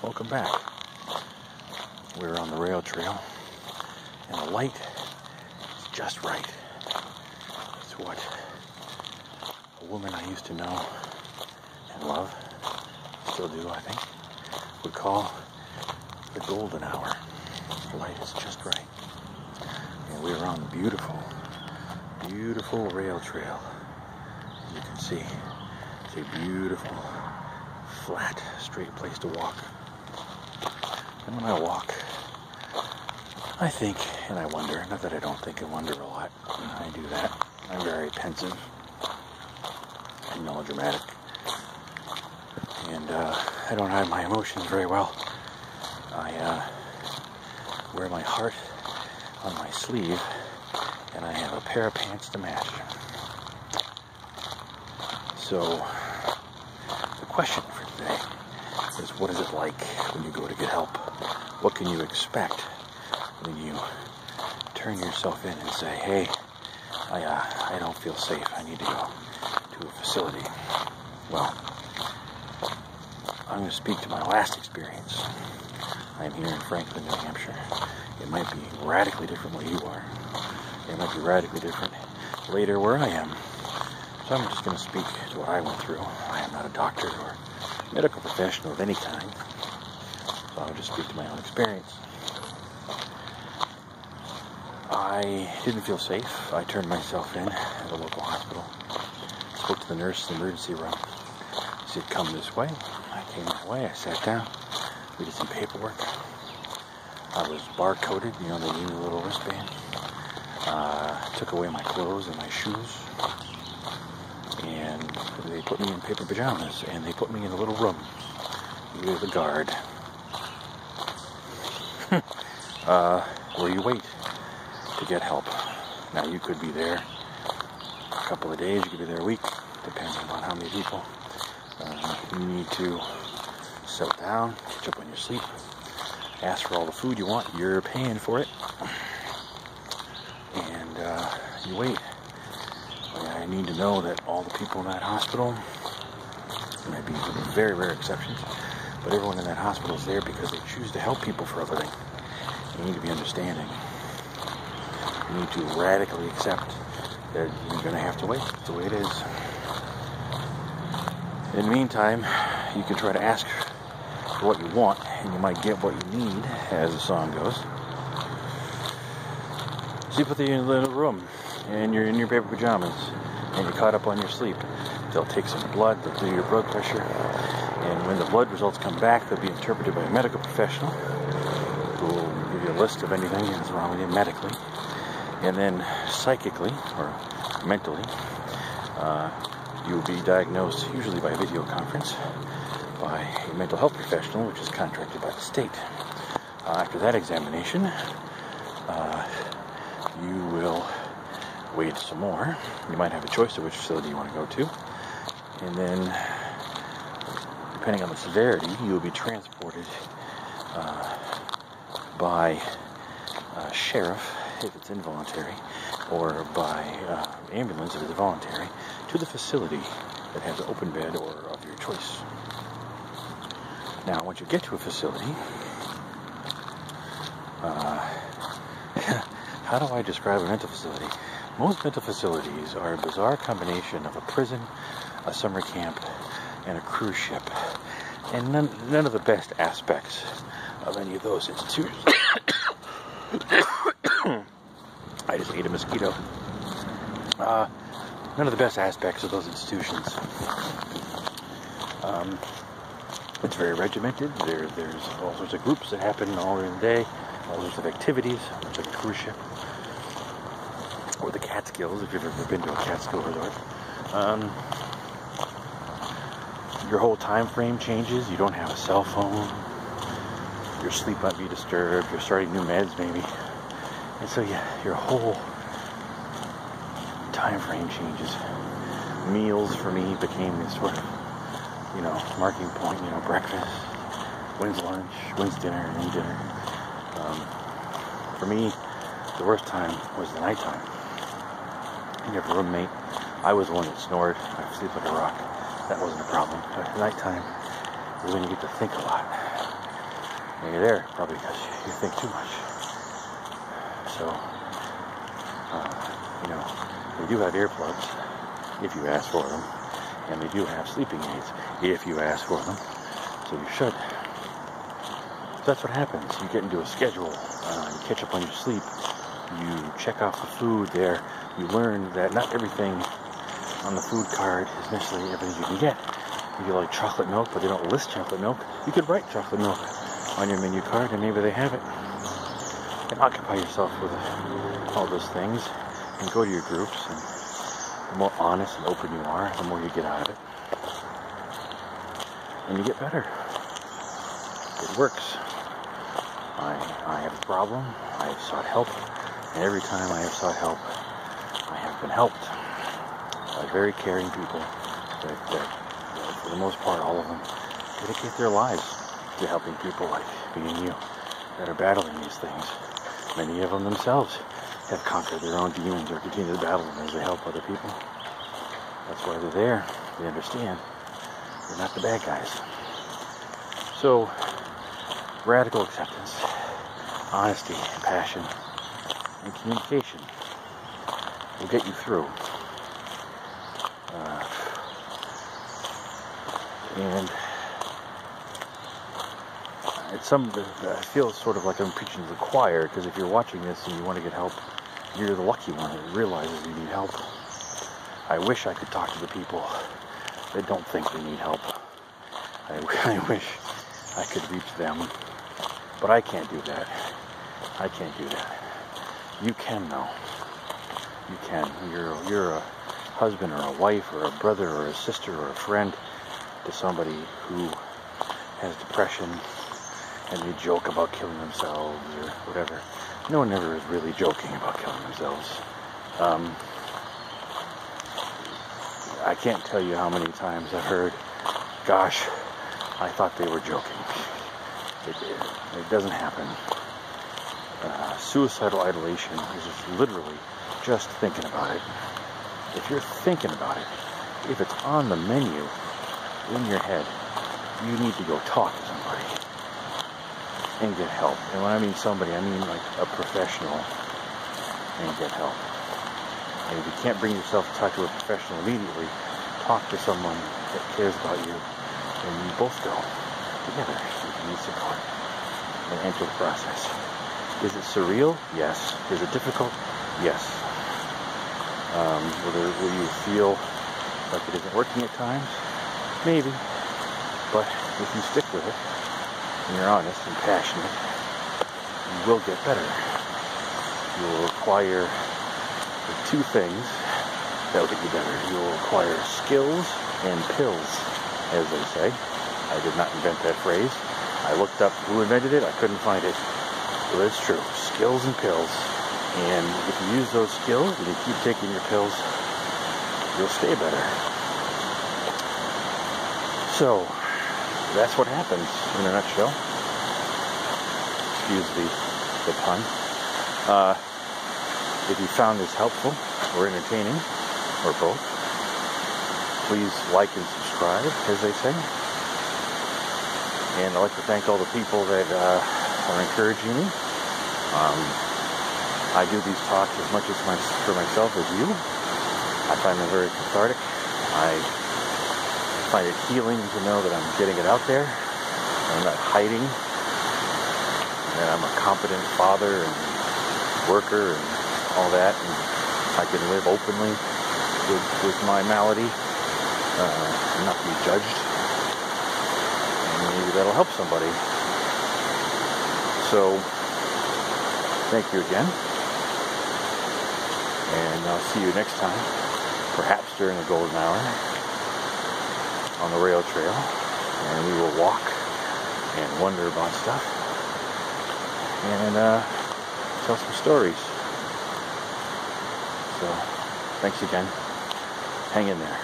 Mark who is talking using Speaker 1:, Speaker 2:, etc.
Speaker 1: Welcome back. We're on the rail trail, and the light is just right. It's what a woman I used to know and love, still do I think, would call the golden hour. The light is just right. And we're on the beautiful, beautiful rail trail. As you can see, it's a beautiful, flat, straight place to walk. And when I walk, I think and I wonder, not that I don't think and wonder a lot, I do that. I'm very pensive and melodramatic, and I don't hide my emotions very well. I wear my heart on my sleeve, and I have a pair of pants to match. So, the question for today is, what is it like when you go to get help? What can you expect when you turn yourself in and say, hey, I don't feel safe, I need to go to a facility? Well, I'm going to speak to my last experience. I'm here in Franklin, New Hampshire. It might be radically different where you are. It might be radically different later where I am. So I'm just going to speak to what I went through. I am not a doctor or medical professional of any kind. So I'll just speak to my own experience. I didn't feel safe. I turned myself in at a local hospital. Spoke to the nurse in the emergency room. She said, come this way. I came that way. I sat down. We did some paperwork. I was barcoded, they gave me a little wristband. Took away my clothes and my shoes. And they put me in paper pajamas. And they put me in a little room with a guard. Where you wait to get help. Now you could be there a couple of days, you could be there a week, depending on how many people. You need to settle down, catch up on your sleep, ask for all the food you want, you're paying for it, and you wait. I need to know that all the people in that hospital, there might be very rare exceptions, but everyone in that hospital is there because they choose to help people for a living. You need to be understanding. You need to radically accept that you're going to have to wait. That's the way it is. In the meantime, you can try to ask for what you want, and you might get what you need, as the song goes. So you put you in a little room, and you're in your paper pajamas, and you're caught up on your sleep. They'll take some blood, they'll do your blood pressure, and when the blood results come back, they'll be interpreted by a medical professional who will give you a list of anything that's wrong with you medically. And then psychically, or mentally, you will be diagnosed, usually by video conference, by a mental health professional, which is contracted by the state. After that examination, you will wait some more. You might have a choice of which facility you want to go to. And then, depending on the severity, you will be transported by a sheriff, if it's involuntary, or by ambulance if it's voluntary, to the facility that has an open bed or of your choice. Now, once you get to a facility, how do I describe a mental facility? Most mental facilities are a bizarre combination of a prison, a summer camp, and a cruise ship. And none of the best aspects of any of those institutions. I just ate a mosquito. None of the best aspects of those institutions. It's very regimented. There's all sorts of groups that happen all during the day, all sorts of activities, much like a cruise ship. Or the Catskills, if you've ever been to a Catskill resort. Your whole time frame changes. You don't have a cell phone. Your sleep might be disturbed. You're starting new meds, maybe. And so, your whole time frame changes. Meals, for me, became this sort of, marking point. Breakfast, when's lunch, when's dinner, any dinner. For me, the worst time was the nighttime. You have a roommate. I was the one that snored. I sleep like a rock. That wasn't a problem. But nighttime is when you get to think a lot. And you're there probably because you think too much. So, they do have earplugs if you ask for them. And they do have sleeping aids if you ask for them. So you should. So that's what happens. You get into a schedule. You catch up on your sleep. You check off the food there. You learn that not everything on the food card is necessarily everything you can get. If you like chocolate milk, but they don't list chocolate milk, you could write chocolate milk on your menu card, and maybe they have it. And occupy yourself with all those things, and go to your groups. And the more honest and open you are, the more you get out of it, and you get better. It works. I have a problem. I have sought help, and every time I have sought help, I have been helped by very caring people that for the most part, all of them dedicate their lives to helping people like me and you that are battling these things. Many of them themselves have conquered their own demons or continue to battle them as they help other people. That's why they're there. They understand. They're not the bad guys. So, radical acceptance, honesty, passion, and communication will get you through. And it feels sort of like I'm preaching to the choir, because if you're watching this and you want to get help, you're the lucky one that realizes you need help. I wish I could talk to the people that don't think they need help. I wish I could reach them, but I can't do that. I can't do that. You can, though. You can. You're a husband or a wife or a brother or a sister or a friend to somebody who has depression and they joke about killing themselves or whatever. No one ever is really joking about killing themselves. I can't tell you how many times I've heard, gosh, I thought they were joking. It doesn't happen. Suicidal ideation is just literally just thinking about it. If you're thinking about it, if it's on the menu in your head, you need to go talk to somebody and get help. And when I mean somebody, I mean like a professional, and get help. And if you can't bring yourself to talk to a professional immediately, talk to someone that cares about you, and you both go together. You need support and enter the process. Is it surreal? Yes. Is it difficult? Yes. Will you feel like it isn't working at times? Maybe. But if you stick with it, and you're honest and passionate, you will get better. You will acquire the two things that will get you better. You will acquire skills and pills, as they say. I did not invent that phrase. I looked up who invented it. I couldn't find it. But it's true. Skills and pills. And if you use those skills and you keep taking your pills, you'll stay better. So, that's what happens in a nutshell. Excuse the pun. If you found this helpful or entertaining, or both, please like and subscribe, as they say. And I'd like to thank all the people that are encouraging me. I do these talks as much as for myself as you. I find them very cathartic. I find it healing to know that I'm getting it out there. I'm not hiding. And I'm a competent father and worker and all that. And I can live openly with my malady and not be judged. And maybe that'll help somebody. So, thank you again. And I'll see you next time, perhaps during the golden hour, on the rail trail. And we will walk and wonder about stuff. And tell some stories. So, thanks again. Hang in there.